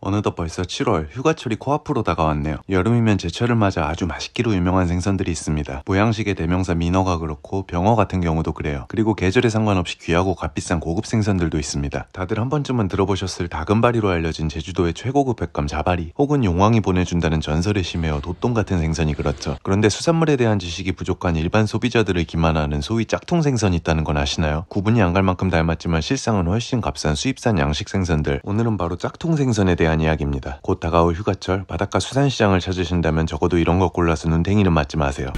어느덧 벌써 7월, 휴가철이 코앞으로 다가왔네요. 여름이면 제철을 맞아 아주 맛있기로 유명한 생선들이 있습니다. 보양식의 대명사 민어가 그렇고 병어 같은 경우도 그래요. 그리고 계절에 상관없이 귀하고 값비싼 고급 생선들도 있습니다. 다들 한 번쯤은 들어보셨을 다금바리로 알려진 제주도의 최고급 횟감 자바리, 혹은 용왕이 보내준다는 전설의 심해어 도똥 같은 생선이 그렇죠. 그런데 수산물에 대한 지식이 부족한 일반 소비자들을 기만하는 소위 짝퉁 생선이 있다는 건 아시나요? 구분이 안 갈 만큼 닮았지만 실상은 훨씬 값싼 수입산 양식 생선들. 오늘은 바로 짝퉁 생선에 대한 이야기입니다. 곧 다가올 휴가철, 바닷가 수산시장을 찾으신다면 적어도 이런 거 골라서 눈탱이는 맞지 마세요.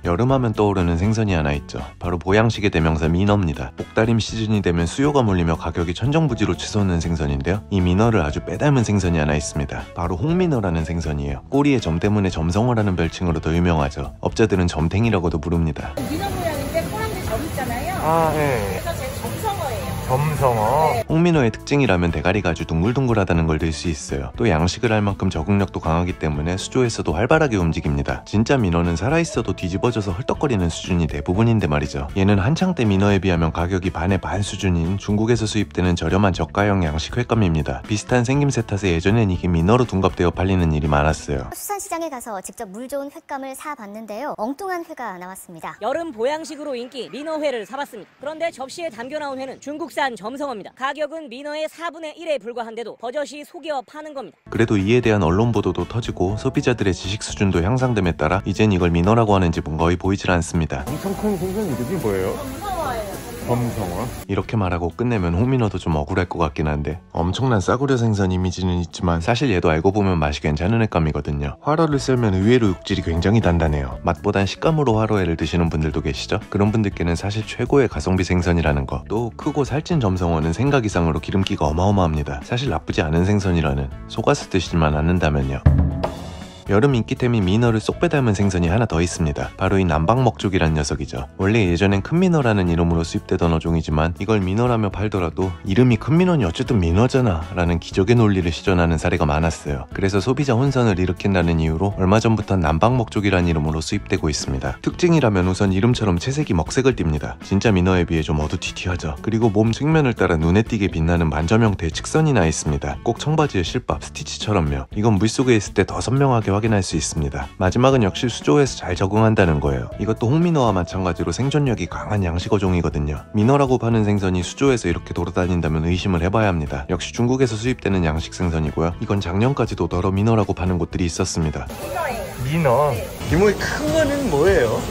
여름하면 떠오르는 생선이 하나 있죠. 바로 보양식의 대명사 민어입니다. 복다림 시즌이 되면 수요가 몰리며 가격이 천정부지로 치솟는 생선인데요. 이 민어를 아주 빼닮은 생선이 하나 있습니다. 바로 홍민어라는 생선이에요. 꼬리에 점 때문에 점성어라는 별칭으로 더 유명하죠. 업자들은 점탱이라고도 부릅니다. 민어 모양인데 꼬랑지 점 있잖아요. 아, 네. 그래서 제 점성어예요. 점성어? 네. 홍민어의 특징이라면 대가리가 아주 둥글둥글하다는 걸 들 수 있어요. 또 양식을 할 만큼 적응력도 강하기 때문에 수조에서도 활발하게 움직입니다. 진짜 민어는 살아있어도 뒤집어져서 헐떡거리는 수준이 대부분인데 말이죠. 얘는 한창 때 민어에 비하면 가격이 반의 반 수준인 중국에서 수입되는 저렴한 저가형 양식 횟감입니다. 비슷한 생김새 탓에 예전엔 이게 민어로 둔갑되어 팔리는 일이 많았어요. 수산시장에 가서 직접 물 좋은 횟감을 사봤는데요. 엉뚱한 회가 나왔습니다. 여름 보양식으로 인기 민어회를 사봤습니다. 그런데 접시에 담겨 나온 회는 중국산 점성어입니다. 가격은 민어의 4분의 1에 불과한데도 버젓이 속여 파는 겁니다. 그래도 이에 대한 언론 보도도 터지고 소비자들의 지식 수준도 향상됨에 따라 이젠 이걸 민어라고 하는 집은 거의 보이질 않습니다. 엄청 큰 생선 이름이 뭐예요? 점성어? 이렇게 말하고 끝내면 홍민어도 좀 억울할 것 같긴 한데, 엄청난 싸구려 생선 이미지는 있지만 사실 얘도 알고 보면 맛이 괜찮은 횟감이거든요. 화로를 썰면 의외로 육질이 굉장히 단단해요. 맛보단 식감으로 화로회를 드시는 분들도 계시죠? 그런 분들께는 사실 최고의 가성비 생선이라는 거. 또 크고 살찐 점성어는 생각 이상으로 기름기가 어마어마합니다. 사실 나쁘지 않은 생선이라는, 속아서 드시지만 않는다면요. 여름 인기템인 민어를 쏙 빼닮은 생선이 하나 더 있습니다. 바로 이 남방먹죽이란 녀석이죠. 원래 예전엔 큰민어라는 이름으로 수입되던 어종이지만 이걸 민어라며 팔더라도 이름이 큰민어니 어쨌든 민어잖아 라는 기적의 논리를 시전하는 사례가 많았어요. 그래서 소비자 혼선을 일으킨다는 이유로 얼마 전부터 남방먹죽이란 이름으로 수입되고 있습니다. 특징이라면 우선 이름처럼 채색이 먹색을 띱니다. 진짜 민어에 비해 좀 어두티티하죠. 그리고 몸 측면을 따라 눈에 띄게 빛나는 만점 형태의 측선이 나 있습니다. 꼭 청바지의 실밥, 스티치처럼요. 이건 물속에 있을 때 더 선명하게 확인할 수 있습니다. 마지막은 역시 수조에서 잘 적응한다는 거예요. 이것도 홍민어와 마찬가지로 생존력이 강한 양식어종이거든요. 민어라고 파는 생선이 수조에서 이렇게 돌아다닌다면 의심을 해봐야 합니다. 역시 중국에서 수입되는 양식 생선이고요. 이건 작년까지도 더러 민어라고 파는 곳들이 있었습니다. 민어? 이모의 큰 거는 뭐예요?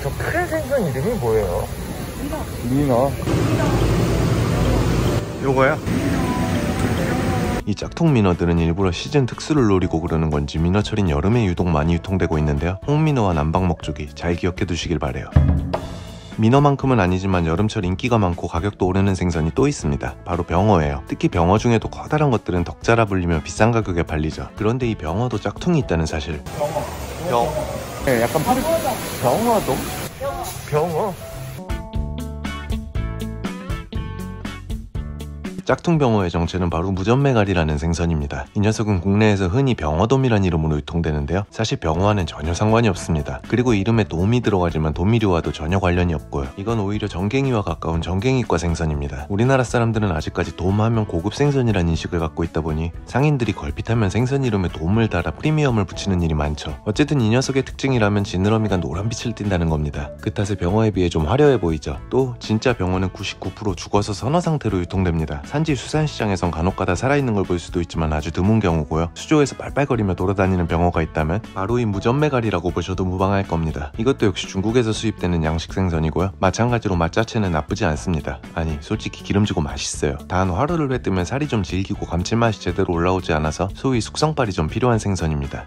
저 큰 생선 이름이 뭐예요? 민어. 요거야? 이 짝퉁 민어들은 일부러 시즌 특수를 노리고 그러는 건지 민어철인 여름에 유독 많이 유통되고 있는데요. 홍민어와 남방먹죽이 잘 기억해 두시길 바래요. 민어만큼은 아니지만 여름철 인기가 많고 가격도 오르는 생선이 또 있습니다. 바로 병어예요. 특히 병어 중에도 커다란 것들은 덕자라 불리며 비싼 가격에 팔리죠. 그런데 이 병어도 짝퉁이 있다는 사실. 병어. 네, 약간 병어도? 병어? 짝퉁병어의 정체는 바로 무전매갈이라는 생선입니다. 이 녀석은 국내에서 흔히 병어돔이란 이름으로 유통되는데요. 사실 병어와는 전혀 상관이 없습니다. 그리고 이름에 돔이 들어가지만 도미류와도 전혀 관련이 없고요. 이건 오히려 정갱이와 가까운 정갱이과 생선입니다. 우리나라 사람들은 아직까지 돔하면 고급 생선이란 인식을 갖고 있다 보니 상인들이 걸핏하면 생선 이름에 돔을 달아 프리미엄을 붙이는 일이 많죠. 어쨌든 이 녀석의 특징이라면 지느러미가 노란빛을 띈다는 겁니다. 그 탓에 병어에 비해 좀 화려해 보이죠. 또 진짜 병어는 99% 죽어서 선어 상태로 유통됩니다. 산지 수산시장에선 간혹가다 살아있는 걸 볼 수도 있지만 아주 드문 경우고요. 수조에서 빨빨거리며 돌아다니는 병어가 있다면 바로 이 무전매갈이라고 보셔도 무방할 겁니다. 이것도 역시 중국에서 수입되는 양식 생선이고요. 마찬가지로 맛 자체는 나쁘지 않습니다. 아니, 솔직히 기름지고 맛있어요. 단 화로를 회뜨면 살이 좀 질기고 감칠맛이 제대로 올라오지 않아서 소위 숙성빨이 좀 필요한 생선입니다.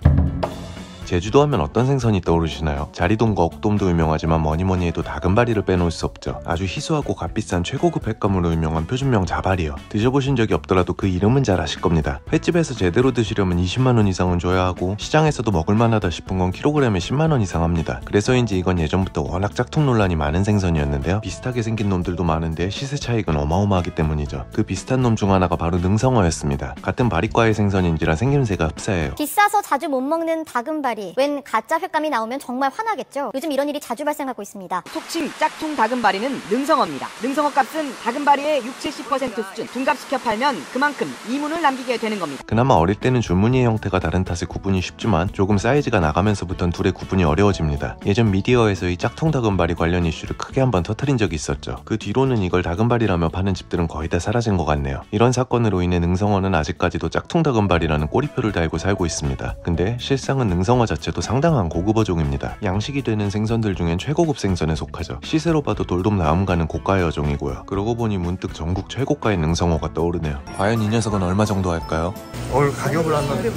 제주도 하면 어떤 생선이 떠오르시나요? 자리돔과 옥돔도 유명하지만 뭐니뭐니 해도 다금바리를 빼놓을 수 없죠. 아주 희소하고 값비싼 최고급 횟감으로 유명한 표준명 자바리요. 드셔보신 적이 없더라도 그 이름은 잘 아실 겁니다. 횟집에서 제대로 드시려면 20만원 이상은 줘야 하고 시장에서도 먹을만하다 싶은 건 킬로그램에 10만원 이상 합니다. 그래서인지 이건 예전부터 워낙 짝퉁 논란이 많은 생선이었는데요. 비슷하게 생긴 놈들도 많은데 시세 차익은 어마어마하기 때문이죠. 그 비슷한 놈 중 하나가 바로 능성어였습니다. 같은 바리과의 생선인지라 생김새가 흡사해요. 비싸서 자주 못 먹는 다금바리. 다금바리. 웬 가짜 횟감이 나오면 정말 화나겠죠. 요즘 이런 일이 자주 발생하고 있습니다. 속칭 짝퉁 다금바리는 능성어입니다. 능성어 값은 다금바리의 60-70% 수준. 둔갑시켜 팔면 그만큼 이문을 남기게 되는 겁니다. 그나마 어릴 때는 줄무늬의 형태가 다른 탓에 구분이 쉽지만 조금 사이즈가 나가면서부턴 둘의 구분이 어려워집니다. 예전 미디어에서 이 짝퉁 다금바리 관련 이슈를 크게 한번 터뜨린 적이 있었죠. 그 뒤로는 이걸 다금바리라며 파는 집들은 거의 다 사라진 것 같네요. 이런 사건으로 인해 능성어는 아직까지도 짝퉁 다금바리라는 꼬리표를 달고 살고 있습니다. 근데 실상은 능성어 자체도 상당한 고급 어종입니다. 양식이 되는 생선들 중엔 최고급 생선에 속하죠. 시세로 봐도 돌돔 다음 가는 고가의 어종이고요. 그러고 보니 문득 전국 최고가의 능성어가 떠오르네요. 과연 이 녀석은 얼마 정도 할까요? 가격을 하면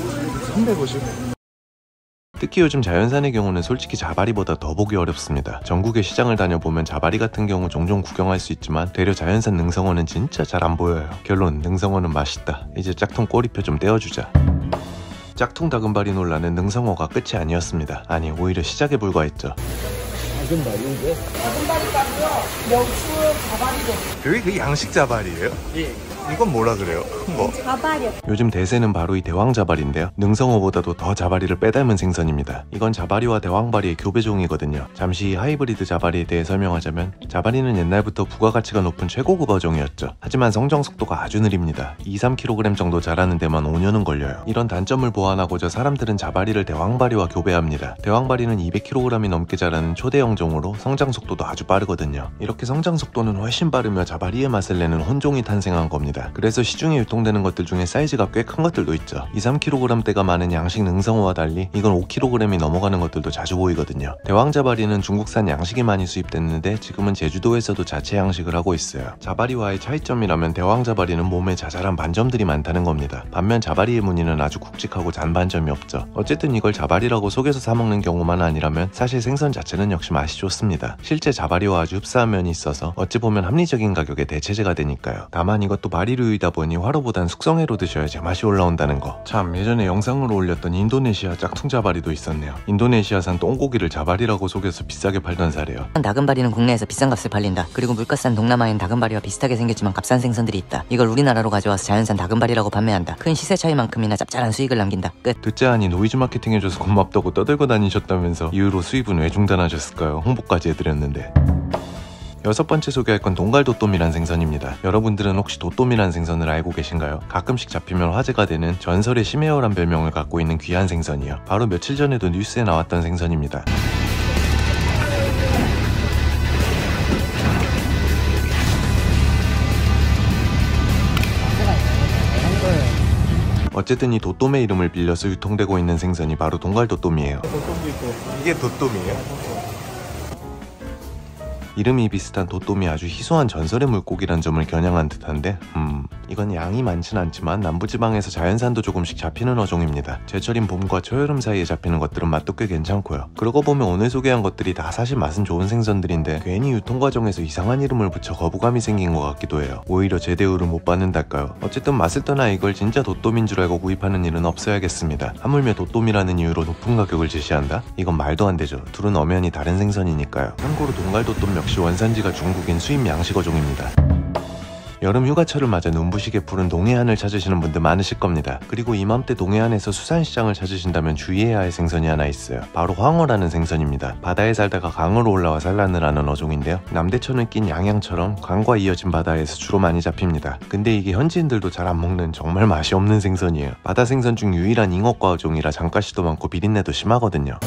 350. 특히 요즘 자연산의 경우는 솔직히 자바리보다 더 보기 어렵습니다. 전국의 시장을 다녀보면 자바리 같은 경우 종종 구경할 수 있지만 되려 자연산 능성어는 진짜 잘 안 보여요. 결론, 능성어는 맛있다. 이제 짝퉁 꼬리표 좀 떼어주자. 짝퉁 다금바리 논란은 능성어가 끝이 아니었습니다. 아니, 오히려 시작에 불과했죠. 여기 그 양식 자발이에요? 예. 이건 뭐라 그래요? 큰 거. 자발이요. 요즘 대세는 바로 이 대왕자발인데요. 능성어보다도 더 자바리를 빼닮은 생선입니다. 이건 자바리와 대왕바리의 교배종이거든요. 잠시 이 하이브리드 자바리에 대해 설명하자면 자바리는 옛날부터 부가가치가 높은 최고급 어종이었죠. 하지만 성장 속도가 아주 느립니다. 2-3kg 정도 자라는 데만 5년은 걸려요. 이런 단점을 보완하고자 사람들은 자바리를 대왕바리와 교배합니다. 대왕바리는 200kg이 넘게 자라는 초대형종으로 성장 속도도 아주 빠르거든요. 이렇게 성장 속도는 훨씬 빠르며 자바리의 맛을 내는 혼종이 탄생한 겁니다. 그래서 시중에 유통되는 것들 중에 사이즈가 꽤 큰 것들도 있죠. 2-3kg대가 많은 양식 능성어와 달리 이건 5kg이 넘어가는 것들도 자주 보이거든요. 대왕자바리는 중국산 양식이 많이 수입됐는데 지금은 제주도에서도 자체 양식을 하고 있어요. 자바리와의 차이점이라면 대왕자바리는 몸에 자잘한 반점들이 많다는 겁니다. 반면 자바리의 무늬는 아주 굵직하고 잔반점이 없죠. 어쨌든 이걸 자바리라고 속여서 사먹는 경우만 아니라면 사실 생선 자체는 역시 맛이 좋습니다. 실제 자바리와 아주 흡사한 면이 있어서 어찌 보면 합리적인 가격에 대체제가 되니까요. 다만 이것도 바리류이다 보니 화로보단 숙성회로 드셔야 제맛이 올라온다는 거. 참, 예전에 영상으로 올렸던 인도네시아 짝퉁 자바리도 있었네요. 인도네시아산 똥고기를 자바리라고 속여서 비싸게 팔던 사례요. 다금바리는 국내에서 비싼 값을 팔린다. 그리고 물가싼 동남아엔 다금바리와 비슷하게 생겼지만 값싼 생선들이 있다. 이걸 우리나라로 가져와서 자연산 다금바리라고 판매한다. 큰 시세 차이만큼이나 짭짤한 수익을 남긴다. 끝. 듣자 하니 노이즈 마케팅 해줘서 고맙다고 떠들고 다니셨다면서 이후로 수입은 왜 중단하셨을까요? 홍보까지 해드렸는데. 여섯 번째 소개할 건 동갈도돔이란 생선입니다. 여러분들은 혹시 도돔이란 생선을 알고 계신가요? 가끔씩 잡히면 화제가 되는 전설의 심해어란 별명을 갖고 있는 귀한 생선이요. 바로 며칠 전에도 뉴스에 나왔던 생선입니다. 어쨌든 이 도돔의 이름을 빌려서 유통되고 있는 생선이 바로 동갈도돔이에요. 도돔도 있고. 이게 도돔이에요? 이름이 비슷한 도돔이 아주 희소한 전설의 물고기란 점을 겨냥한 듯한데 이건 양이 많진 않지만 남부지방에서 자연산도 조금씩 잡히는 어종입니다. 제철인 봄과 초여름 사이에 잡히는 것들은 맛도 꽤 괜찮고요. 그러고 보면 오늘 소개한 것들이 다 사실 맛은 좋은 생선들인데 괜히 유통 과정에서 이상한 이름을 붙여 거부감이 생긴 것 같기도 해요. 오히려 제대우를 못 받는달까요? 어쨌든 맛을 떠나 이걸 진짜 도돔인 줄 알고 구입하는 일은 없어야겠습니다. 하물며 도돔이라는 이유로 높은 가격을 지시한다? 이건 말도 안 되죠. 둘은 엄연히 다른 생선이니까요. 참고로 동갈도돔 역시 원산지가 중국인 수입 양식 어종입니다. 여름 휴가철을 맞아 눈부시게 푸른 동해안을 찾으시는 분들 많으실 겁니다. 그리고 이맘때 동해안에서 수산시장을 찾으신다면 주의해야 할 생선이 하나 있어요. 바로 황어라는 생선입니다. 바다에 살다가 강으로 올라와 산란을 하는 어종인데요. 남대천을 낀 양양처럼 강과 이어진 바다에서 주로 많이 잡힙니다. 근데 이게 현지인들도 잘 안 먹는 정말 맛이 없는 생선이에요. 바다 생선 중 유일한 잉어과 어종이라 장가시도 많고 비린내도 심하거든요.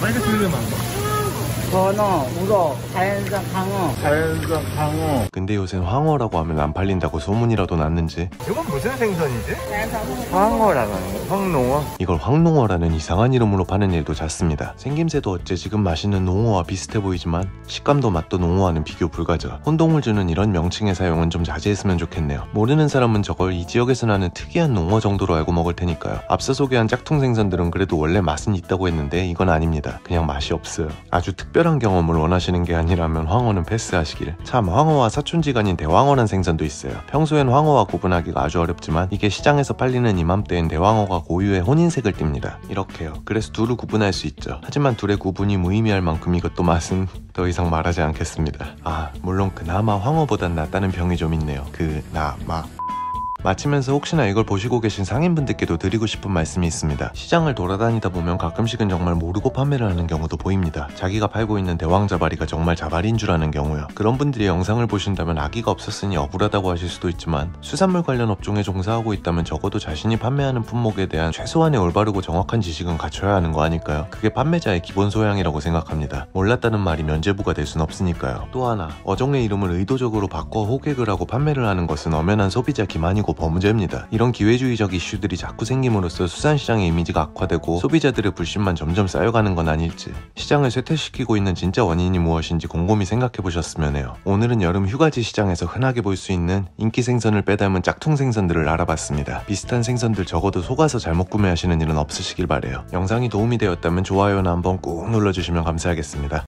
전어, 우럭, 자연산 강어. 자연산 강어. 근데 요샌 황어라고 하면 안 팔린다고 소문이라도 났는지 이건 무슨 생선이지? 자연산 황어라는 황농어? 이걸 황농어라는 이상한 이름으로 파는 일도 잦습니다. 생김새도 어째 지금 맛있는 농어와 비슷해 보이지만 식감도 맛도 농어와는 비교 불가죠. 혼동을 주는 이런 명칭의 사용은 좀 자제했으면 좋겠네요. 모르는 사람은 저걸 이 지역에서 나는 특이한 농어 정도로 알고 먹을 테니까요. 앞서 소개한 짝퉁 생선들은 그래도 원래 맛은 있다고 했는데 이건 아닙니다. 그냥 맛이 없어요. 아주 특별한 경험을 원하시는 게 아니라면 황어는 패스하시길. 참, 황어와 사촌지간인 대왕어란 생선도 있어요. 평소엔 황어와 구분하기가 아주 어렵지만 이게 시장에서 팔리는 이맘때엔 대왕어가 고유의 혼인색을 띱니다. 이렇게요. 그래서 둘을 구분할 수 있죠. 하지만 둘의 구분이 무의미할 만큼 이것도 맛은 더 이상 말하지 않겠습니다. 물론 그나마 황어보단 낫다는 평이 좀 있네요. 그나마. 마치면서 혹시나 이걸 보시고 계신 상인분들께도 드리고 싶은 말씀이 있습니다. 시장을 돌아다니다 보면 가끔씩은 정말 모르고 판매를 하는 경우도 보입니다. 자기가 팔고 있는 대왕 자바리가 정말 자바리인 줄 아는 경우요. 그런 분들이 영상을 보신다면 아기가 없었으니 억울하다고 하실 수도 있지만 수산물 관련 업종에 종사하고 있다면 적어도 자신이 판매하는 품목에 대한 최소한의 올바르고 정확한 지식은 갖춰야 하는 거 아닐까요? 그게 판매자의 기본 소양이라고 생각합니다. 몰랐다는 말이 면죄부가 될 순 없으니까요. 또 하나, 어종의 이름을 의도적으로 바꿔 호객을 하고 판매를 하는 것은 엄연한 소비자 기만이고 범죄입니다. 이런 기회주의적 이슈들이 자꾸 생김으로써 수산시장의 이미지가 악화되고 소비자들의 불신만 점점 쌓여가는 건 아닐지, 시장을 쇠퇴시키고 있는 진짜 원인이 무엇인지 곰곰이 생각해보셨으면 해요. 오늘은 여름 휴가지 시장에서 흔하게 볼 수 있는 인기 생선을 빼닮은 짝퉁 생선들을 알아봤습니다. 비슷한 생선들 적어도 속아서 잘못 구매하시는 일은 없으시길 바래요. 영상이 도움이 되었다면 좋아요나 한번 꾹 눌러주시면 감사하겠습니다.